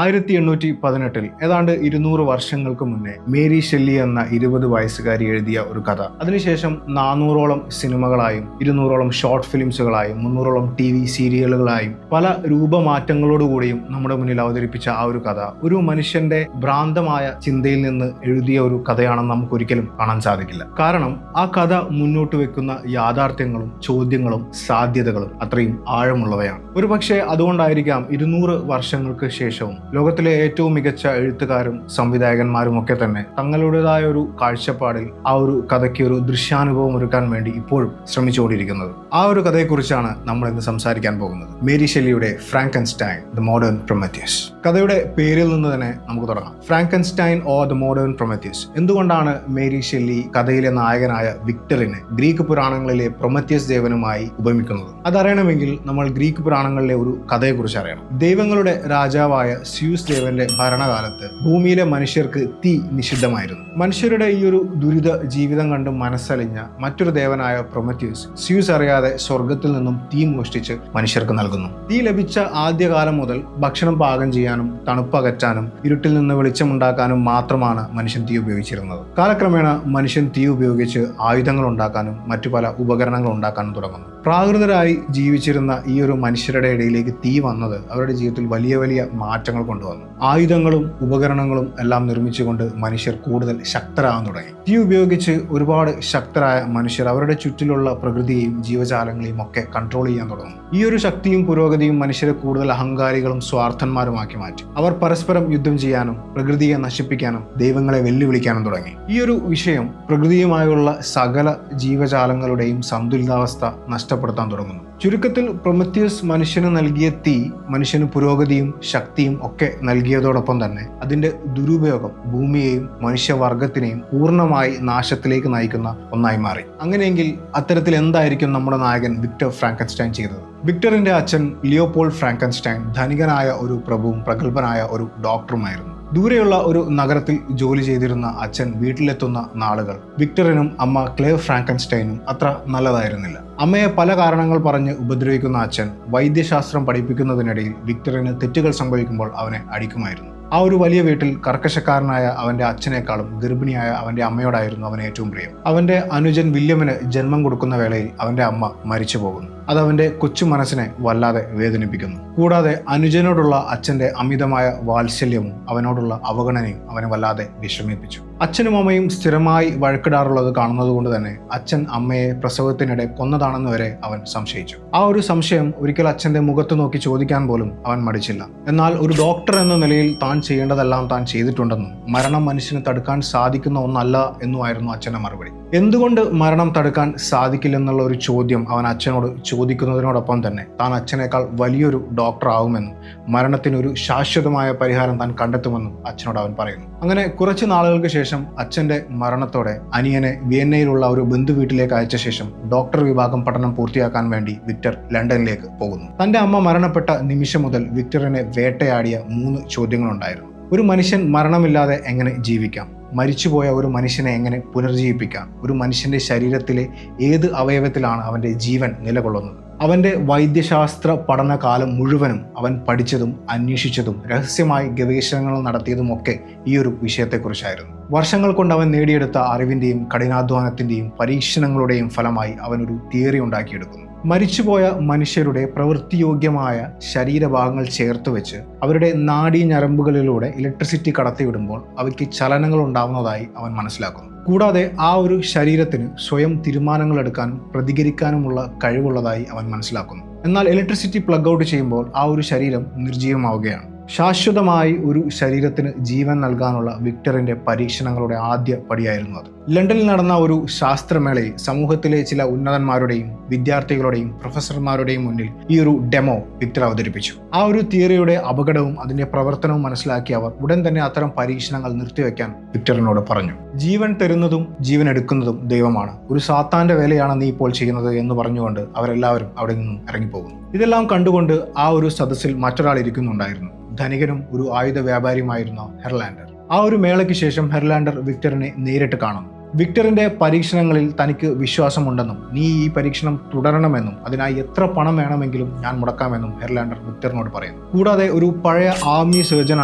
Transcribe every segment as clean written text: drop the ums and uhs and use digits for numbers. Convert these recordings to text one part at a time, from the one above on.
1818 ഏതാണ്ട് 200 വർഷങ്ങൾക്ക് മുന്നേ മേരി ഷെല്ലി എന്ന 20 വയസ്സുകാരി എഴുതിയ ഒരു കഥ അതിനുശേഷം 400ഓളം സിനിമകളായും 200ഓളം ഷോർട്ട് ഫിലിംസുകളായും 300ഓളം TV സീരിയലുകളായും പല രൂപമാറ്റങ്ങളോടുകൂടിയും നമ്മുടെ മുന്നിൽ അവതരിപ്പിച്ച ആ ഒരു കഥ ഒരു മനുഷ്യന്റെ ഭ്രാന്തമായ ചിന്തയിൽ നിന്ന് എഴുതിയ ഒരു കഥയാണെന്ന് നമുക്ക് ഒരിക്കലും കാണാൻ സാധിക്കില്ല. കാരണം ആ കഥ മുന്നോട്ട് വെക്കുന്ന യാഥാർത്ഥ്യങ്ങളും ചോദ്യങ്ങളും സാധ്യതകളും അത്രയും ആഴമുള്ളവയാണ്. ഒരുപക്ഷെ അതുകൊണ്ടായിരിക്കാം 200 വർഷങ്ങൾക്ക് ശേഷവും ലോകത്തിലെ ഏറ്റവും മികച്ച എഴുത്തുകാരും സംവിധായകന്മാരും ഒക്കെ തന്നെ തങ്ങളുടേതായ ഒരു കാഴ്ചപ്പാടിൽ ആ ഒരു കഥയ്ക്ക് ഒരു ദൃശ്യാനുഭവം ഒരുക്കാൻ വേണ്ടി ഇപ്പോഴും ശ്രമിച്ചുകൊണ്ടിരിക്കുന്നത്. ആ ഒരു കഥയെക്കുറിച്ചാണ് നമ്മൾ ഇന്ന് സംസാരിക്കാൻ പോകുന്നത്. മേരി ഷെല്ലിയുടെ ഫ്രാങ്കൻസ്റ്റൈൻ ദ മോഡേൺ പ്രൊമത്തിയസ്. കഥയുടെ പേരിൽ നിന്ന് തന്നെ നമുക്ക് തുടങ്ങാം. Frankenstein or the modern Prometheus. എന്തുകൊണ്ടാണ് മേരി ഷെല്ലി കഥയിലെ നായകനായ വിക്ടറിനെ ഗ്രീക്ക് പുരാണങ്ങളിലെ പ്രൊമത്തിയസ് ദേവനുമായി ഉപമിക്കുന്നത്? അതറിയണമെങ്കിൽ നമ്മൾ ഗ്രീക്ക് പുരാണങ്ങളിലെ ഒരു കഥയെക്കുറിച്ച് അറിയണം. ദൈവങ്ങളുടെ രാജാവായ സ്യൂസ് ദേവന്റെ ഭരണകാലത്ത് ഭൂമിയിലെ മനുഷ്യർക്ക് തീ നിഷിദ്ധമായിരുന്നു. മനുഷ്യരുടെ ഈ ഒരു ദുരിത ജീവിതം കണ്ട് മനസ്സലിഞ്ഞ മറ്റൊരു ദേവനായ പ്രൊമത്തിയസ് സ്യൂസ് അറിയാതെ സ്വർഗത്തിൽ നിന്നും തീ മോഷ്ടിച്ച് മനുഷ്യർക്ക് നൽകുന്നു. തീ ലഭിച്ച ആദ്യകാലം മുതൽ ഭക്ഷണം പാകം ചെയ്യാനും തണുപ്പകറ്റാനും ഇരുട്ടിൽ നിന്ന് വെളിച്ചമുണ്ടാക്കാനും മാത്രമാണ് മനുഷ്യൻ തീ ഉപയോഗിച്ചിരുന്നത്. കാലക്രമേണ മനുഷ്യൻ തീ ഉപയോഗിച്ച് ആയുധങ്ങൾ ഉണ്ടാക്കാനും മറ്റു പല ഉപകരണങ്ങൾ ഉണ്ടാക്കാനും തുടങ്ങുന്നു. പ്രാകൃതരായി ജീവിച്ചിരുന്ന ഈ ഒരു മനുഷ്യരുടെ ഇടയിലേക്ക് തീ വന്നത് അവരുടെ ജീവിതത്തിൽ വലിയ വലിയ മാറ്റങ്ങൾ കൊണ്ടുവന്നു. ആയുധങ്ങളും ഉപകരണങ്ങളും എല്ലാം നിർമ്മിച്ചുകൊണ്ട് മനുഷ്യർ കൂടുതൽ ശക്തരാകാൻ തുടങ്ങി. തീ ഉപയോഗിച്ച് ഒരുപാട് ശക്തരായ മനുഷ്യർ അവരുടെ ചുറ്റിലുള്ള പ്രകൃതിയെയും ജീവജാലങ്ങളെയും ഒക്കെ കൺട്രോൾ ചെയ്യാൻ തുടങ്ങും. ഈ ഒരു ശക്തിയും പുരോഗതിയും മനുഷ്യരെ കൂടുതൽ അഹങ്കാരികളും സ്വാർത്ഥന്മാരുമാക്കി മാറ്റി. അവർ പരസ്പരം യുദ്ധം ചെയ്യാനും പ്രകൃതിയെ നശിപ്പിക്കാനും ദൈവങ്ങളെ വെല്ലുവിളിക്കാനും തുടങ്ങി. ഈ ഒരു വിഷയം പ്രകൃതിയുമായുള്ള സകല ജീവജാലങ്ങളുടെയും സന്തുലിതാവസ്ഥ നഷ്ടപ്പെടുത്താൻ തുടങ്ങുന്നു. ചുരുക്കത്തിൽ പ്രൊമത്തിയസ് മനുഷ്യന് നൽകിയ തീ മനുഷ്യന് പുരോഗതിയും ശക്തിയും ഒക്കെ നൽകിയതോടൊപ്പം തന്നെ അതിന്റെ ദുരുപയോഗം ഭൂമിയെയും മനുഷ്യവർഗത്തിനെയും പൂർണ്ണമായി നാശത്തിലേക്ക് നയിക്കുന്ന ഒന്നായി മാറി. അങ്ങനെയെങ്കിൽ അത്തരത്തിൽ എന്തായിരിക്കും നമ്മുടെ നായകൻ വിക്ടർ ഫ്രാങ്കൻസ്റ്റൈൻ ചെയ്തത്? വിക്ടറിന്റെ അച്ഛൻ ലിയോപോൾ ഫ്രാങ്കൻസ്റ്റൈൻ ധനികനായ ഒരു പ്രഭുവും പ്രഗത്ഭനായ ഒരു ഡോക്ടറുമായിരുന്നു. ദൂരെയുള്ള ഒരു നഗരത്തിൽ ജോലി ചെയ്തിരുന്ന അച്ഛൻ വീട്ടിലെത്തുന്ന നാളുകൾ വിക്ടറിനും അമ്മ ക്ലേവ് ഫ്രാങ്കൻസ്റ്റൈനും അത്ര നല്ലതായിരുന്നില്ല. അമ്മയെ പല കാരണങ്ങൾ പറഞ്ഞ് ഉപദ്രവിക്കുന്ന അച്ഛൻ വൈദ്യശാസ്ത്രം പഠിപ്പിക്കുന്നതിനിടയിൽ വിക്ടറിന് തെറ്റുകൾ സംഭവിക്കുമ്പോൾ അവനെ അടിക്കുമായിരുന്നു. ആ ഒരു വലിയ വീട്ടിൽ കർക്കശക്കാരനായ അവന്റെ അച്ഛനേക്കാളും ഗർഭിണിയായ അവന്റെ അമ്മയോടായിരുന്നു അവന് ഏറ്റവും പ്രിയം. അവന്റെ അനുജൻ വില്യമിന് ജന്മം കൊടുക്കുന്ന വേളയിൽ അവന്റെ അമ്മ മരിച്ചു പോകുന്നു. അത് അവന്റെ കൊച്ചു മനസ്സിനെ വല്ലാതെ വേദനിപ്പിക്കുന്നു. കൂടാതെ അനുജനോടുള്ള അച്ഛന്റെ അമിതമായ വാത്സല്യവും അവനോടുള്ള അവഗണനയും അവനെ വല്ലാതെ വിഷമിപ്പിച്ചു. അച്ഛനും അമ്മയും സ്ഥിരമായി വഴക്കിടാറുള്ളത് കാണുന്നത് കൊണ്ട് തന്നെ അച്ഛൻ അമ്മയെ പ്രസവത്തിനിടെ കൊന്നതാണെന്ന് വരെ അവൻ സംശയിച്ചു. ആ ഒരു സംശയം ഒരിക്കൽ അച്ഛന്റെ മുഖത്ത് നോക്കി ചോദിക്കാൻ പോലും അവൻ മടിച്ചില്ല. എന്നാൽ ഒരു ഡോക്ടർ എന്ന നിലയിൽ താൻ ചെയ്യേണ്ടതെല്ലാം താൻ ചെയ്തിട്ടുണ്ടെന്നും മരണം മനുഷ്യന് തടുക്കാൻ സാധിക്കുന്ന ഒന്നല്ല എന്നുമായിരുന്നു അച്ഛന്റെ മറുപടി. എന്തുകൊണ്ട് മരണം തടുക്കാൻ സാധിക്കില്ലെന്നുള്ള ഒരു ചോദ്യം അവൻ അച്ഛനോട് ചോദിക്കുന്നതിനോടൊപ്പം തന്നെ താൻ അച്ഛനേക്കാൾ വലിയൊരു ഡോക്ടർ ആവുമെന്നും മരണത്തിനൊരു ശാശ്വതമായ പരിഹാരം താൻ കണ്ടെത്തുമെന്നും അച്ഛനോട് അവൻ പറയുന്നു. അങ്ങനെ കുറച്ച് നാളുകൾക്ക് ശേഷം അച്ഛന്റെ മരണത്തോടെ അനിയനെ വിയന്നയിലുള്ള ഒരു ബന്ധു വീട്ടിലേക്ക് അയച്ച ശേഷം ഡോക്ടർ വിഭാഗം പഠനം പൂർത്തിയാക്കാൻ വേണ്ടി വിക്ടർ ലണ്ടനിലേക്ക് പോകുന്നു. തന്റെ അമ്മ മരണപ്പെട്ട നിമിഷം മുതൽ വിക്ടറിനെ വേട്ടയാടിയ 3 ചോദ്യങ്ങളുണ്ടായിരുന്നു. ഒരു മനുഷ്യൻ മരണമില്ലാതെ എങ്ങനെ ജീവിക്കാം? മരിച്ചുപോയ ഒരു മനുഷ്യനെ എങ്ങനെ പുനർജീവിപ്പിക്കാം? ഒരു മനുഷ്യന്റെ ശരീരത്തിലെ ഏത് അവയവത്തിലാണ് അവന്റെ ജീവൻ നിലകൊള്ളുന്നത്? അവന്റെ വൈദ്യശാസ്ത്ര പഠനകാലം മുഴുവനും അവൻ പഠിച്ചതും അന്വേഷിച്ചതും രഹസ്യമായി ഗവേഷണങ്ങൾ നടത്തിയതുമൊക്കെ ഈ ഒരു വിഷയത്തെക്കുറിച്ചായിരുന്നു. വർഷങ്ങൾ കൊണ്ട് അവൻ നേടിയെടുത്ത അറിവിന്റെയും കഠിനാധ്വാനത്തിന്റെയും പരീക്ഷണങ്ങളുടെയും ഫലമായി അവൻ ഒരു തിയറി ഉണ്ടാക്കിയെടുക്കുന്നു. മരിച്ചുപോയ മനുഷ്യരുടെ പ്രവൃത്തിയോഗ്യമായ ശരീരഭാഗങ്ങൾ ചേർത്ത് വെച്ച് അവരുടെ നാഡീ ഞരമ്പുകളിലൂടെ ഇലക്ട്രിസിറ്റി കടത്തിവിടുമ്പോൾ അവയ്ക്ക് ചലനങ്ങൾ ഉണ്ടാവുന്നതായി അവൻ മനസ്സിലാക്കുന്നു. കൂടാതെ ആ ഒരു ശരീരത്തിന് സ്വയം തീരുമാനങ്ങൾ എടുക്കാനും പ്രതികരിക്കാനുമുള്ള കഴിവുള്ളതായി അവൻ മനസ്സിലാക്കുന്നു. എന്നാൽ ഇലക്ട്രിസിറ്റി പ്ലഗ് ഔട്ട് ചെയ്യുമ്പോൾ ആ ഒരു ശരീരം നിർജീവമാവുകയാണ്. ശാശ്വതമായി ഒരു ശരീരത്തിന് ജീവൻ നൽകാനുള്ള വിക്ടറിന്റെ പരീക്ഷണങ്ങളുടെ ആദ്യ പടിയായിരുന്നു അത്. ലണ്ടനിൽ നടന്ന ഒരു ശാസ്ത്രമേളയിൽ സമൂഹത്തിലെ ചില ഉന്നതന്മാരുടെയും വിദ്യാർത്ഥികളുടെയും പ്രൊഫസർമാരുടെയും മുന്നിൽ ഈ ഒരു ഡെമോ വിക്ടർ അവതരിപ്പിച്ചു. ആ ഒരു തിയറിയുടെ അപകടവും അതിന്റെ പ്രവർത്തനവും മനസ്സിലാക്കി അവർ ഉടൻ തന്നെ അത്തരം പരീക്ഷണങ്ങൾ നിർത്തിവെക്കാൻ വിക്ടറിനോട് പറഞ്ഞു. ജീവൻ തരുന്നതും ജീവൻ എടുക്കുന്നതും ദൈവമാണ്. ഒരു സാത്താന്റെ വേലയാണ് നീ ഇപ്പോൾ ചെയ്യുന്നത് എന്ന് പറഞ്ഞുകൊണ്ട് അവരെല്ലാവരും അവിടെ നിന്നും ഇറങ്ങിപ്പോകുന്നു. ഇതെല്ലാം കണ്ടുകൊണ്ട് ആ ഒരു സദസ്സിൽ മറ്റൊരാൾ ഇരിക്കുന്നുണ്ടായിരുന്നു. ധനികനും ഒരു ആയുധ വ്യാപാരിയുമായിരുന്ന ഹെർലാൻഡർ. ആ ഒരു മേളയ്ക്ക് ശേഷം ഹെർലാൻഡർ വിക്ടറിനെ നേരിട്ട് കാണുന്നു. വിക്ടറിന്റെ പരീക്ഷണങ്ങളിൽ തനിക്ക് വിശ്വാസമുണ്ടെന്നും നീ ഈ പരീക്ഷണം തുടരണമെന്നും അതിനായി എത്ര പണം വേണമെങ്കിലും ഞാൻ മുടക്കാമെന്നും ഹെർലാൻഡർ വിക്ടറിനോട് പറയുന്നു. കൂടാതെ ഒരു പഴയ ആർമി സർജൻ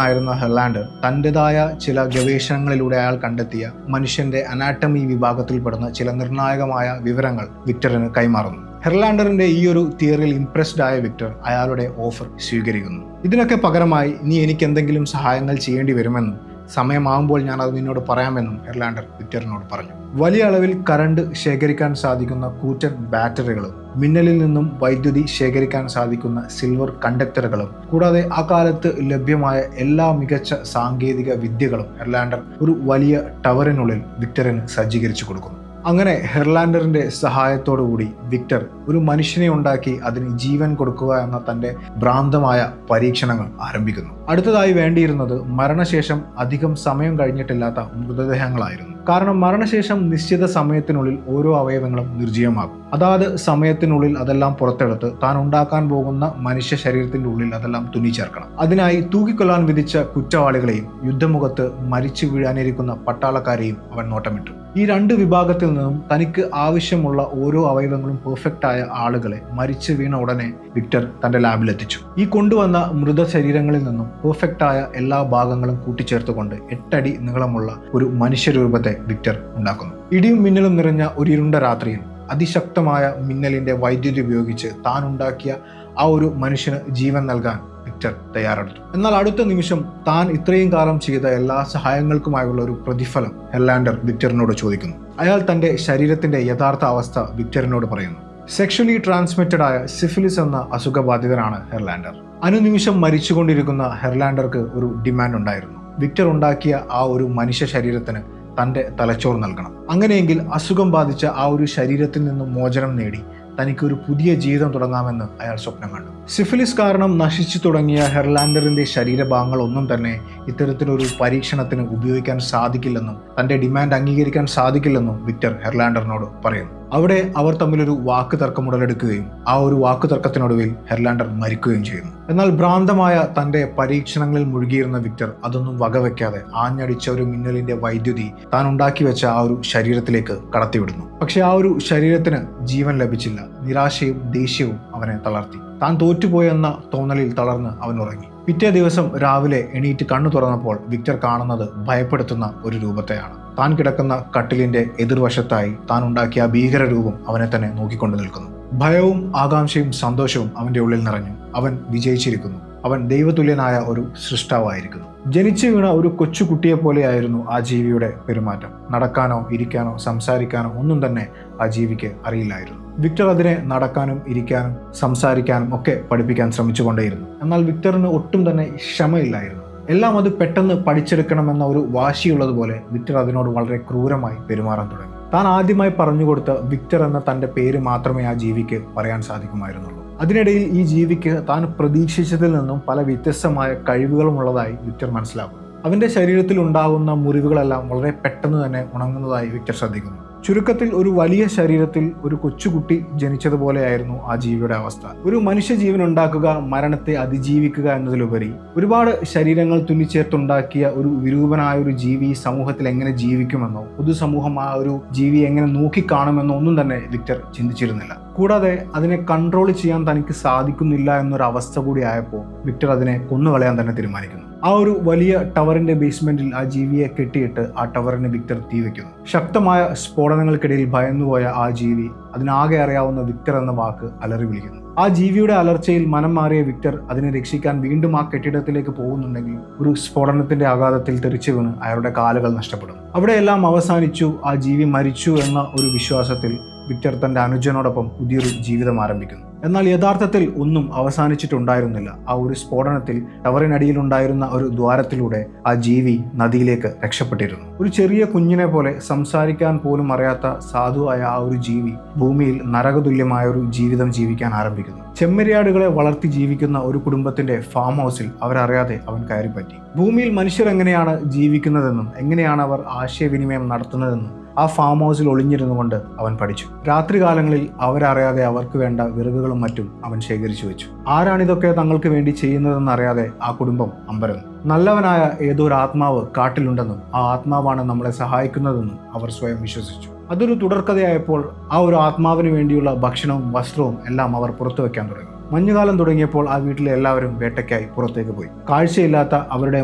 ആയിരുന്ന ഹെർലാൻഡർ തൻ്റെതായ ചില ഗവേഷണങ്ങളിലൂടെ അയാൾ കണ്ടെത്തിയ മനുഷ്യന്റെ അനാട്ടമി വിഭാഗത്തിൽപ്പെടുന്ന ചില നിർണായകമായ വിവരങ്ങൾ വിക്ടറിന് കൈമാറുന്നു. ഹെർലാൻഡറിന്റെ ഈ ഒരു തിയറിയിൽ ഇംപ്രസ്ഡ് ആയ വിക്ടർ അയാളുടെ ഓഫർ സ്വീകരിക്കുന്നു. ഇതിനൊക്കെ പകരമായി നീ എനിക്ക് എന്തെങ്കിലും സഹായങ്ങൾ ചെയ്യേണ്ടി വരുമെന്നും സമയമാകുമ്പോൾ ഞാൻ അത് നിന്നോട് പറയാമെന്നും ഹെർലാൻഡർ വിക്ടറിനോട് പറഞ്ഞു. വലിയ അളവിൽ കറണ്ട് ശേഖരിക്കാൻ സാധിക്കുന്ന കൂറ്റൻ ബാറ്ററികളും മിന്നലിൽ നിന്നും വൈദ്യുതി ശേഖരിക്കാൻ സാധിക്കുന്ന സിൽവർ കണ്ടക്ടറുകളും കൂടാതെ ആ കാലത്ത് ലഭ്യമായ എല്ലാ മികച്ച സാങ്കേതിക വിദ്യകളും ഹെർലാൻഡർ ഒരു വലിയ ടവറിനുള്ളിൽ വിക്ടറിന് സജ്ജീകരിച്ചു കൊടുക്കുന്നു. അങ്ങനെ ഹെർലാൻഡറിന്റെ സഹായത്തോടുകൂടി വിക്ടർ ഒരു മനുഷ്യനെ ഉണ്ടാക്കി അതിന് ജീവൻ കൊടുക്കുക എന്ന തന്റെ ഭ്രാന്തമായ പരീക്ഷണങ്ങൾ ആരംഭിക്കുന്നു. അടുത്തതായി വേണ്ടിയിരുന്നത് മരണശേഷം അധികം സമയം കഴിഞ്ഞിട്ടില്ലാത്ത മൃതദേഹങ്ങളായിരുന്നു. കാരണം മരണശേഷം നിശ്ചിത സമയത്തിനുള്ളിൽ ഓരോ അവയവങ്ങളും നിർജ്ജീവമാകും. അതാത് സമയത്തിനുള്ളിൽ അതെല്ലാം പുറത്തെടുത്ത് താൻ ഉണ്ടാക്കാൻ പോകുന്ന മനുഷ്യ ശരീരത്തിന്റെ ഉള്ളിൽ അതെല്ലാം തുന്നിച്ചേർക്കണം. അതിനായി തൂക്കിക്കൊല്ലാൻ വിധിച്ച കുറ്റവാളികളെയും യുദ്ധമുഖത്ത് മരിച്ചു വീഴാനിരിക്കുന്ന പട്ടാളക്കാരെയും അവൻ നോട്ടമിട്ടു. ഈ രണ്ട് വിഭാഗത്തിൽ നിന്നും തനിക്ക് ആവശ്യമുള്ള ഓരോ അവയവങ്ങളും പെർഫെക്റ്റ് ആയ ആളുകളെ മരിച്ചു വീണ ഉടനെ വിക്ടർ തന്റെ ലാബിലെത്തിച്ചു. ഈ കൊണ്ടുവന്ന മൃതശരീരങ്ങളിൽ നിന്നും പെർഫെക്റ്റ് ആയ എല്ലാ ഭാഗങ്ങളും കൂട്ടിച്ചേർത്തുകൊണ്ട് 8 അടി നീളമുള്ള ഒരു മനുഷ്യരൂപത്തെ വിക്ടർ ഉണ്ടാക്കുന്നു. ഇടിയും മിന്നലും നിറഞ്ഞ ഒരു ഇരുണ്ട രാത്രിയിൽ അതിശക്തമായ മിന്നലിന്റെ വൈദ്യുതി ഉപയോഗിച്ച് താൻ ഉണ്ടാക്കിയ ആ ഒരു മനുഷ്യന് ജീവൻ നൽകാൻ വിക്ടർ തയ്യാറെടുത്തു. എന്നാൽ അടുത്ത നിമിഷം താൻ ഇത്രയും കാലം ചെയ്ത എല്ലാ സഹായങ്ങൾക്കുമായുള്ള ഒരു പ്രതിഫലം ഹെർലാൻഡർ വിക്ടറിനോട് ചോദിക്കുന്നു. അയാൾ തന്റെ ശരീരത്തിന്റെ യഥാർത്ഥ അവസ്ഥ വിക്ടറിനോട് പറയുന്നു. സെക്ഷലി ട്രാൻസ്മിറ്റഡ് ആയ സിഫിലിസ് എന്ന അസുഖബാധിതനാണ് ഹെർലാൻഡർ. അനുനിമിഷം മരിച്ചുകൊണ്ടിരിക്കുന്ന ഹെർലാൻഡർക്ക് ഒരു ഡിമാൻഡ് ഉണ്ടായിരുന്നു. വിക്ടർ ഉണ്ടാക്കിയ ആ ഒരു മനുഷ്യ ശരീരത്തിന് തന്റെ തലച്ചോർ നൽകണം. അങ്ങനെയെങ്കിൽ അസുഖം ബാധിച്ച ആ ഒരു ശരീരത്തിൽ നിന്നും മോചനം നേടി തനിക്ക് ഒരു പുതിയ ജീവിതം തുടങ്ങാമെന്ന് അയാൾ സ്വപ്നം കണ്ടു. സിഫിലിസ് കാരണം നശിച്ചു തുടങ്ങിയ ഹെർലാൻഡറിന്റെ ശരീരഭാഗങ്ങൾ ഒന്നും തന്നെ ഇത്തരത്തിലൊരു പരീക്ഷണത്തിന് ഉപയോഗിക്കാൻ സാധിക്കില്ലെന്നും തന്റെ ഡിമാൻഡ് അംഗീകരിക്കാൻ സാധിക്കില്ലെന്നും വിക്ടർ ഹെർലാൻഡറിനോട് പറയുന്നു. അവിടെ അവർ തമ്മിലൊരു വാക്ക് തർക്കം ഉടലെടുക്കുകയും ആ ഒരു വാക്ക് തർക്കത്തിനൊടുവിൽ ഹെർലാൻഡർ മരിക്കുകയും ചെയ്യുന്നു. എന്നാൽ ഭ്രാന്തമായ തന്റെ പരീക്ഷണങ്ങളിൽ മുഴുകിയിരുന്ന വിക്ടർ അതൊന്നും വകവെക്കാതെ ആഞ്ഞടിച്ച ഒരു മിന്നലിന്റെ വൈദ്യുതി താൻ ഉണ്ടാക്കി വെച്ച ആ ഒരു ശരീരത്തിലേക്ക് കടത്തിവിടുന്നു. പക്ഷെ ആ ഒരു ശരീരത്തിന് ജീവൻ ലഭിച്ചില്ല. നിരാശയും ദേഷ്യവും അവനെ തളർത്തി. താൻ തോറ്റുപോയെന്ന തോന്നലിൽ തളർന്ന് അവൻ ഉറങ്ങി. പിറ്റേ ദിവസം രാവിലെ എണീറ്റ് കണ്ണു തുറന്നപ്പോൾ വിക്ടർ കാണുന്നത് ഭയപ്പെടുത്തുന്ന ഒരു രൂപത്തെയാണ്. താൻ കിടക്കുന്ന കട്ടിലിന്റെ എതിർവശത്തായി താൻ ഉണ്ടാക്കിയ ഭീകര രൂപം അവനെ തന്നെ നോക്കിക്കൊണ്ട് നിൽക്കുന്നു. ഭയവും ആകാംക്ഷയും സന്തോഷവും അവന്റെ ഉള്ളിൽ നിറഞ്ഞു. അവൻ വിജയിച്ചിരിക്കുന്നു. അവൻ ദൈവതുല്യനായ ഒരു സൃഷ്ടാവായിരിക്കുന്നു. ജനിച്ചു വീണ ഒരു കൊച്ചുകുട്ടിയെ പോലെയായിരുന്നു ആ ജീവിയുടെ പെരുമാറ്റം. നടക്കാനോ ഇരിക്കാനോ സംസാരിക്കാനോ ഒന്നും തന്നെ ആ ജീവിക്ക് അറിയില്ലായിരുന്നു. വിക്ടർ അതിനെ നടക്കാനും ഇരിക്കാനും സംസാരിക്കാനും ഒക്കെ പഠിപ്പിക്കാൻ ശ്രമിച്ചുകൊണ്ടേയിരുന്നു. എന്നാൽ വിക്ടറിന് ഒട്ടും തന്നെ ക്ഷമയില്ലായിരുന്നു. എല്ലാം അത് പെട്ടെന്ന് പഠിച്ചെടുക്കണമെന്ന ഒരു വാശിയുള്ളതുപോലെ വിക്ടർ അതിനോട് വളരെ ക്രൂരമായി പെരുമാറാൻ തുടങ്ങി. താൻ ആദ്യമായി പറഞ്ഞുകൊടുത്ത വിക്ടർ എന്ന തന്റെ പേര് മാത്രമേ ആ ജീവിക്ക് പറയാൻ സാധിക്കുമായിരുന്നുള്ളൂ. അതിനിടയിൽ ഈ ജീവിക്ക് താൻ പ്രതീക്ഷിച്ചതിൽ നിന്നും പല വ്യത്യസ്തമായ കഴിവുകളും ഉള്ളതായി വിക്ടർ മനസ്സിലാക്കുന്നു. അവന്റെ ശരീരത്തിൽ ഉണ്ടാകുന്ന മുറിവുകളെല്ലാം വളരെ പെട്ടെന്ന് തന്നെ ഉണങ്ങുന്നതായി വിക്ടർ ശ്രദ്ധിക്കുന്നു. ചുരുക്കത്തിൽ ഒരു വലിയ ശരീരത്തിൽ ഒരു കൊച്ചുകുട്ടി ജനിച്ചതുപോലെയായിരുന്നു ആ ജീവിയുടെ അവസ്ഥ. ഒരു മനുഷ്യജീവൻ ഉണ്ടാക്കുക, മരണത്തെ അതിജീവിക്കുക എന്നതിലുപരി ഒരുപാട് ശരീരങ്ങൾ തുന്നിച്ചേർത്തുണ്ടാക്കിയ ഒരു വിരൂപനായ ഒരു ജീവി സമൂഹത്തിൽ എങ്ങനെ ജീവിക്കുമെന്നോ പൊതുസമൂഹം ആ ഒരു ജീവി എങ്ങനെ നോക്കിക്കാണുമെന്നോ ഒന്നും തന്നെ വിക്ടർ ചിന്തിച്ചിരുന്നില്ല. കൂടാതെ അതിനെ കൺട്രോൾ ചെയ്യാൻ തനിക്ക് സാധിക്കുന്നില്ല എന്നൊരു അവസ്ഥ കൂടി ആയപ്പോൾ വിക്ടർ അതിനെ കൊന്നുകളയാൻ തന്നെ തീരുമാനിക്കുന്നു. ആ ഒരു വലിയ ടവറിന്റെ ബേസ്മെന്റിൽ ആ ജീവിയെ കെട്ടിയിട്ട് ആ ടവറിന് വിക്ടർ തീ വെക്കുന്നു. ശക്തമായ സ്ഫോടനങ്ങൾക്കിടയിൽ ഭയന്നുപോയ ആ ജീവി അതിനാകെ അറിയാവുന്ന വിക്ടർ എന്ന വാക്ക് അലറി വിളിക്കുന്നു. ആ ജീവിയുടെ അലർച്ചയിൽ മനം മാറിയ വിക്ടർ അതിനെ രക്ഷിക്കാൻ വീണ്ടും ആ കെട്ടിടത്തിലേക്ക് പോകുന്നുണ്ടെങ്കിൽ ഒരു സ്ഫോടനത്തിന്റെ ആഘാതത്തിൽ തെറിച്ചു വീണ് അയാളുടെ കാലുകൾ നഷ്ടപ്പെടും. അവിടെയെല്ലാം അവസാനിച്ചു, ആ ജീവി മരിച്ചു എന്ന ഒരു വിശ്വാസത്തിൽ വിക്ടർ തന്റെ അനുജനോടൊപ്പം പുതിയൊരു ജീവിതം ആരംഭിക്കുന്നു. എന്നാൽ യഥാർത്ഥത്തിൽ ഒന്നും അവസാനിച്ചിട്ടുണ്ടായിരുന്നില്ല. ആ ഒരു സ്ഫോടനത്തിൽ ടവറിനടിയിലുണ്ടായിരുന്ന ഒരു ദ്വാരത്തിലൂടെ ആ ജീവി നദിയിലേക്ക് രക്ഷപ്പെട്ടിരുന്നു. ഒരു ചെറിയ കുഞ്ഞിനെ പോലെ സംസാരിക്കാൻ പോലും അറിയാത്ത സാധുവായ ആ ഒരു ജീവി ഭൂമിയിൽ നരകതുല്യമായ ഒരു ജീവിതം ജീവിക്കാൻ ആരംഭിക്കുന്നു. ചെമ്മരിയാടുകളെ വളർത്തി ജീവിക്കുന്ന ഒരു കുടുംബത്തിന്റെ ഫാം ഹൗസിൽ അവരറിയാതെ അവൻ കയറിപ്പറ്റി. ഭൂമിയിൽ മനുഷ്യർ എങ്ങനെയാണ് ജീവിക്കുന്നതെന്നും എങ്ങനെയാണ് അവർ ആശയവിനിമയം നടത്തുന്നതെന്നും ആ ഫാം ഹൗസിൽ ഒളിഞ്ഞിരുന്നു കൊണ്ട് അവൻ പഠിച്ചു. രാത്രികാലങ്ങളിൽ അവരറിയാതെ അവർക്ക് വേണ്ട വിറകുകളും മറ്റും അവൻ ശേഖരിച്ചു വെച്ചു. ആരാണിതൊക്കെ തങ്ങൾക്ക് വേണ്ടി ചെയ്യുന്നതെന്നറിയാതെ ആ കുടുംബം അമ്പരന്നു. നല്ലവനായ ഏതോ ഒരു ആത്മാവ് കാട്ടിലുണ്ടെന്നും ആ ആത്മാവാണ് നമ്മളെ സഹായിക്കുന്നതെന്നും അവർ സ്വയം വിശ്വസിച്ചു. അതൊരു തുടർക്കഥയായപ്പോൾ ആ ഒരു ആത്മാവിന് വേണ്ടിയുള്ള ഭക്ഷണവും വസ്ത്രവും എല്ലാം അവർ പുറത്തു വെക്കാൻ തുടങ്ങി. മഞ്ഞുകാലം തുടങ്ങിയപ്പോൾ ആ വീട്ടിലെ എല്ലാവരും വേട്ടയ്ക്കായി പുറത്തേക്ക് പോയി. കാഴ്ചയില്ലാത്ത അവരുടെ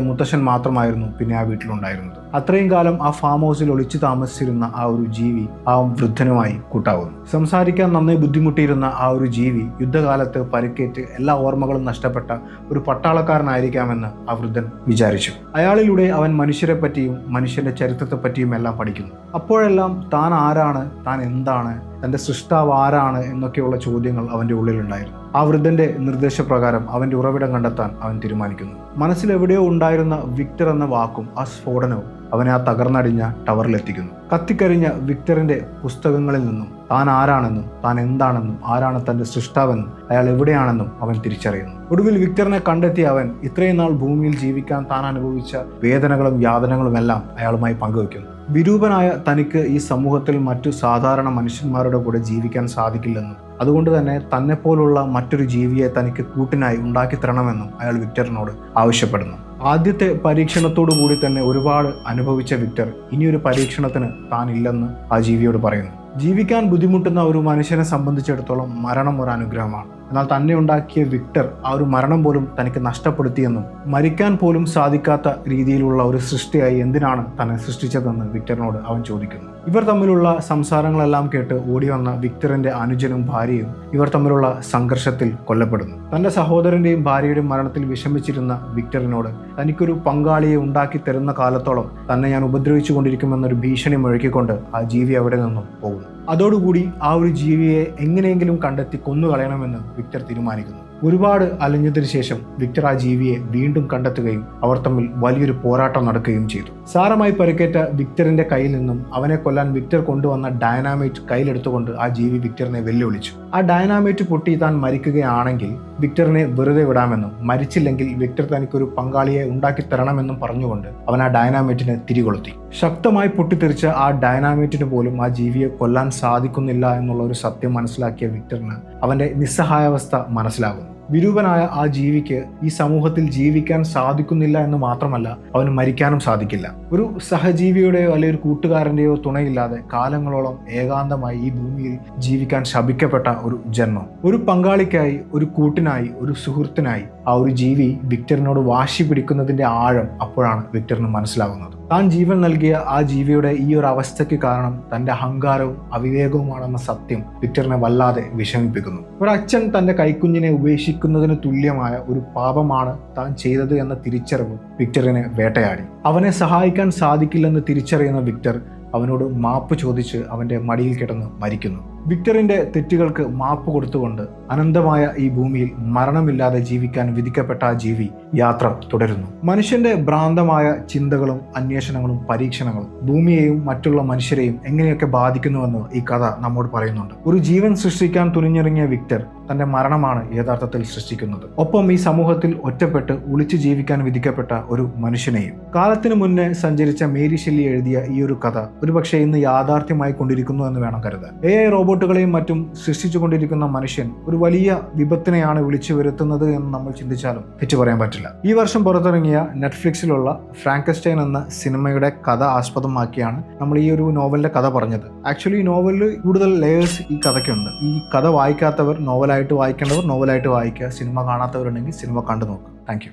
മുത്തശ്ശൻ മാത്രമായിരുന്നു പിന്നെ ആ വീട്ടിലുണ്ടായിരുന്നത്. അത്രയും കാലം ആ ഫാം ഹൗസിൽ ഒളിച്ചു താമസിച്ചിരുന്ന ആ ഒരു ജീവി ആ വൃദ്ധനുമായി കൂട്ടാവുന്നു. സംസാരിക്കാൻ നന്നായി ബുദ്ധിമുട്ടിയിരുന്ന ആ ഒരു ജീവി യുദ്ധകാലത്ത് പരിക്കേറ്റ് എല്ലാ ഓർമ്മകളും നഷ്ടപ്പെട്ട ഒരു പട്ടാളക്കാരനായിരിക്കാമെന്ന് ആ വൃദ്ധൻ വിചാരിച്ചു. അയാളിലൂടെ അവൻ മനുഷ്യരെ പറ്റിയും മനുഷ്യന്റെ ചരിത്രത്തെ പറ്റിയും എല്ലാം പഠിക്കുന്നു. അപ്പോഴെല്ലാം താൻ ആരാണ്, താൻ എന്താണ്, തൻ്റെ സൃഷ്ടാവ് ആരാണ് എന്നൊക്കെയുള്ള ചോദ്യങ്ങൾ അവൻ്റെ ഉള്ളിലുണ്ടായിരുന്നു. ആ വൃദ്ധന്റെ നിർദ്ദേശപ്രകാരം അവൻ്റെ ഉറവിടം കണ്ടെത്താൻ അവൻ തീരുമാനിക്കുന്നു. മനസ്സിലെവിടെയോ ഉണ്ടായിരുന്ന വിക്ടർ എന്ന വാക്കും ആ സ്ഫോടനവും അവനെ ആ തകർന്നടിഞ്ഞ ടവറിലെത്തിക്കുന്നു. കത്തിക്കരിഞ്ഞ വിക്ടറിന്റെ പുസ്തകങ്ങളിൽ നിന്നും താൻ ആരാണെന്നും താൻ എന്താണെന്നും ആരാണ് തൻ്റെ സൃഷ്ടാവെന്നും അയാൾ എവിടെയാണെന്നും അവൻ തിരിച്ചറിയുന്നു. ഒടുവിൽ വിക്ടറിനെ കണ്ടെത്തിയ അവൻ ഇത്രയും നാൾ ഭൂമിയിൽ ജീവിക്കാൻ താൻ അനുഭവിച്ച വേദനകളും യാതനകളും എല്ലാം അയാളുമായി പങ്കുവെക്കുന്നു. വിരൂപനായ തനിക്ക് ഈ സമൂഹത്തിൽ മറ്റു സാധാരണ മനുഷ്യന്മാരുടെ കൂടെ ജീവിക്കാൻ സാധിക്കില്ലെന്നും അതുകൊണ്ട് തന്നെ തന്നെപ്പോലുള്ള മറ്റൊരു ജീവിയെ തനിക്ക് കൂട്ടിനായി ഉണ്ടാക്കി തരണമെന്നും അയാൾ വിക്ടറിനോട് ആവശ്യപ്പെടുന്നു. ആദ്യത്തെ പരീക്ഷണത്തോടു കൂടി തന്നെ ഒരുപാട് അനുഭവിച്ച വിക്ടർ ഇനിയൊരു പരീക്ഷണത്തിന് താൻ ഇല്ലെന്ന് ആ ജീവിയോട് പറയുന്നു. ജീവിക്കാൻ ബുദ്ധിമുട്ടുന്ന ഒരു മനുഷ്യനെ സംബന്ധിച്ചിടത്തോളം മരണം ഒരു അനുഗ്രഹമാണ്. എന്നാൽ തന്നെ ഉണ്ടാക്കിയ വിക്ടർ ആ ഒരു മരണം പോലും തനിക്ക് നഷ്ടപ്പെടുത്തിയെന്നും മരിക്കാൻ പോലും സാധിക്കാത്ത രീതിയിലുള്ള ഒരു സൃഷ്ടിയായി എന്തിനാണ് തന്നെ സൃഷ്ടിച്ചതെന്ന് വിക്ടറിനോട് അവൻ ചോദിക്കുന്നു. ഇവർ തമ്മിലുള്ള സംസാരങ്ങളെല്ലാം കേട്ട് ഓടി വന്ന വിക്ടറിന്റെ അനുജനും ഭാര്യയും ഇവർ തമ്മിലുള്ള സംഘർഷത്തിൽ കൊല്ലപ്പെടുന്നു. തന്റെ സഹോദരന്റെയും ഭാര്യയുടെയും മരണത്തിൽ വിഷമിച്ചിരുന്ന വിക്ടറിനോട് തനിക്കൊരു പങ്കാളിയെ ഉണ്ടാക്കി തരുന്ന കാലത്തോളം തന്നെ ഞാൻ ഉപദ്രവിച്ചു കൊണ്ടിരിക്കുമെന്നൊരു ഭീഷണി മുഴക്കിക്കൊണ്ട് ആ ജീവി അവിടെ നിന്നും പോകുന്നു. അതോടുകൂടി ആ ഒരു ജീവിയെ എങ്ങനെയെങ്കിലും കണ്ടെത്തി കൊന്നുകളയണമെന്ന് വിക്ടർ തീരുമാനിക്കുന്നു. ഒരുപാട് അലഞ്ഞതിനു ശേഷം വിക്ടർ ആ ജീവിയെ വീണ്ടും കണ്ടെത്തുകയും അവർ തമ്മിൽ വലിയൊരു പോരാട്ടം നടക്കുകയും ചെയ്തു. സാരമായി പരിക്കേറ്റ വിക്ടറിന്റെ കയ്യിൽ നിന്നും അവനെ കൊല്ലാൻ വിക്ടർ കൊണ്ടുവന്ന ഡൈനാമൈറ്റ് കയ്യിലെടുത്തുകൊണ്ട് ആ ജീവി വിക്ടറിനെ വെല്ലുവിളിച്ചു. ആ ഡൈനാമൈറ്റ് പൊട്ടി താൻ മരിക്കുകയാണെങ്കിൽ വിക്ടറിനെ വെറുതെ വിടാമെന്നും മരിച്ചില്ലെങ്കിൽ വിക്ടർ തനിക്കൊരു പങ്കാളിയെ ഉണ്ടാക്കി തരണമെന്നും പറഞ്ഞുകൊണ്ട് അവൻ ആ ഡൈനാമൈറ്റിനെ തിരികൊളുത്തി. ശക്തമായി പൊട്ടിത്തെറിച്ച ആ ഡൈനാമൈറ്റിന് പോലും ആ ജീവിയെ കൊല്ലാൻ സാധിക്കുന്നില്ല എന്നുള്ള ഒരു സത്യം മനസ്സിലാക്കിയ വിക്ടറിന് അവന്റെ നിസ്സഹായാവസ്ഥ മനസ്സിലാകുന്നു. വിരൂപനായ ആ ജീവിക്ക് ഈ സമൂഹത്തിൽ ജീവിക്കാൻ സാധിക്കുന്നില്ല എന്ന് മാത്രമല്ല അവന് മരിക്കാനും സാധിക്കില്ല. ഒരു സഹജീവിയുടെയോ അല്ലെങ്കിൽ ഒരു കൂട്ടുകാരൻ്റെയോ തുണയില്ലാതെ കാലങ്ങളോളം ഏകാന്തമായി ഈ ഭൂമിയിൽ ജീവിക്കാൻ ശപിക്കപ്പെട്ട ഒരു ജന്മം. ഒരു പങ്കാളിക്കായി, ഒരു കൂട്ടിനായി, ഒരു സുഹൃത്തിനായി ആ ഒരു ജീവി വിക്ടറിനോട് വാശി പിടിക്കുന്നതിന്റെ ആഴം അപ്പോഴാണ് വിക്ടറിന് മനസ്സിലാകുന്നത്. താൻ ജീവൻ നൽകിയ ആ ജീവിയുടെ ഈ ഒരു അവസ്ഥയ്ക്ക് കാരണം തന്റെ അഹങ്കാരവും അവിവേകവുമാണെന്ന സത്യം വിക്ടറിനെ വല്ലാതെ വിഷമിപ്പിക്കുന്നു. ഒരച്ഛൻ തന്റെ കൈക്കുഞ്ഞിനെ ഉപേക്ഷിക്കുന്നതിന് തുല്യമായ ഒരു പാപമാണ് താൻ ചെയ്തത് എന്ന തിരിച്ചറിവ് വിക്ടറിനെ വേട്ടയാടി. അവനെ സഹായിക്കാൻ സാധിക്കില്ലെന്ന് തിരിച്ചറിയുന്ന വിക്ടർ അവനോട് മാപ്പ് ചോദിച്ച് അവന്റെ മടിയിൽ കിടന്ന് മരിക്കുന്നു. വിക്ടറിന്റെ തെറ്റുകൾക്ക് മാപ്പ് കൊടുത്തുകൊണ്ട് അനന്തമായ ഈ ഭൂമിയിൽ മരണമില്ലാതെ ജീവിക്കാൻ വിധിക്കപ്പെട്ട ആ ജീവി യാത്ര തുടരുന്നു. മനുഷ്യന്റെ ഭ്രാന്തമായ ചിന്തകളും അന്വേഷണങ്ങളും പരീക്ഷണങ്ങളും ഭൂമിയെയും മറ്റുള്ള മനുഷ്യരെയും എങ്ങനെയൊക്കെ ബാധിക്കുന്നുവെന്ന് ഈ കഥ നമ്മോട് പറയുന്നുണ്ട്. ഒരു ജീവൻ സൃഷ്ടിക്കാൻ തുനിഞ്ഞിറങ്ങിയ വിക്ടർ തന്റെ മരണമാണ് യഥാർത്ഥത്തിൽ സൃഷ്ടിക്കുന്നത്. ഒപ്പം ഈ സമൂഹത്തിൽ ഒറ്റപ്പെട്ട് ഒളിച്ചു ജീവിക്കാൻ വിധിക്കപ്പെട്ട ഒരു മനുഷ്യനെയും. കാലത്തിന് മുന്നേ സഞ്ചരിച്ച മേരി ഷെല്ലി എഴുതിയ ഈ ഒരു കഥ ഒരുപക്ഷെ ഇന്ന് യാഥാർത്ഥ്യമായി കൊണ്ടിരിക്കുന്നു എന്ന് വേണം കരുതാൻ. AI റോബോട്ടുകളെയും മറ്റും സൃഷ്ടിച്ചുകൊണ്ടിരിക്കുന്ന മനുഷ്യൻ ഒരു വലിയ വിപത്തിനെയാണ് വിളിച്ചു വരുത്തുന്നത് എന്ന് നമ്മൾ ചിന്തിച്ചാലും തെറ്റു പറയാൻ പറ്റില്ല. ഈ വർഷം പുറത്തിറങ്ങിയ നെറ്റ്ഫ്ലിക്സിലുള്ള ഫ്രാങ്കസ്റ്റൈൻ എന്ന സിനിമയുടെ കഥ ആസ്പദമാക്കിയാണ് നമ്മൾ ഈ ഒരു നോവലിന്റെ കഥ പറഞ്ഞത്. ആക്ച്വലി ഈ നോവലിൽ കൂടുതൽ ലെയേഴ്സ് ഈ കഥയ്ക്കുണ്ട്. ഈ കഥ വായിക്കാത്തവർ നോവലായിട്ട് വായിക്കേണ്ടവർ നോവലായിട്ട് വായിക്കുക, സിനിമ കാണാത്തവരുണ്ടെങ്കിൽ സിനിമ കണ്ടു നോക്കുക.